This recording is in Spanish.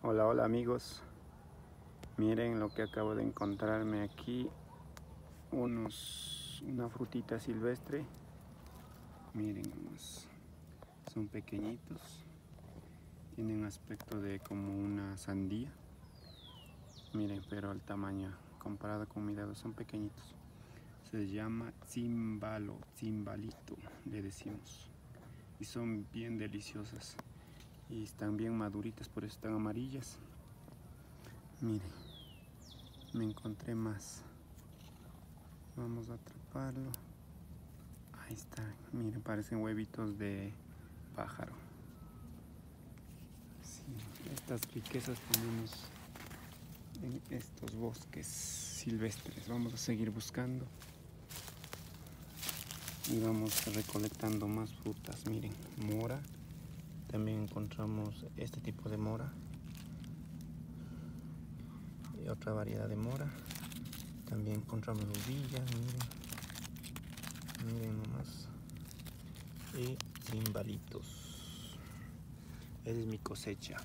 Hola, hola amigos, miren lo que acabo de encontrarme aquí, una frutita silvestre. Miren nomás, son pequeñitos, tienen aspecto de como una sandía. Miren, pero el tamaño comparado con mi dedo son pequeñitos. Se llama cimbalito, le decimos, y son bien deliciosas y están bien maduritas, por eso están amarillas. Miren, me encontré más. Vamos a atraparlo. Ahí está. Miren, parecen huevitos de pájaro. Sí, estas riquezas tenemos en estos bosques silvestres. Vamos a seguir buscando y vamos recolectando más frutas. Miren, mora. También encontramos este tipo de mora y otra variedad de mora. También encontramos uvillas, miren nomás, y cimbalitos. Esa es mi cosecha.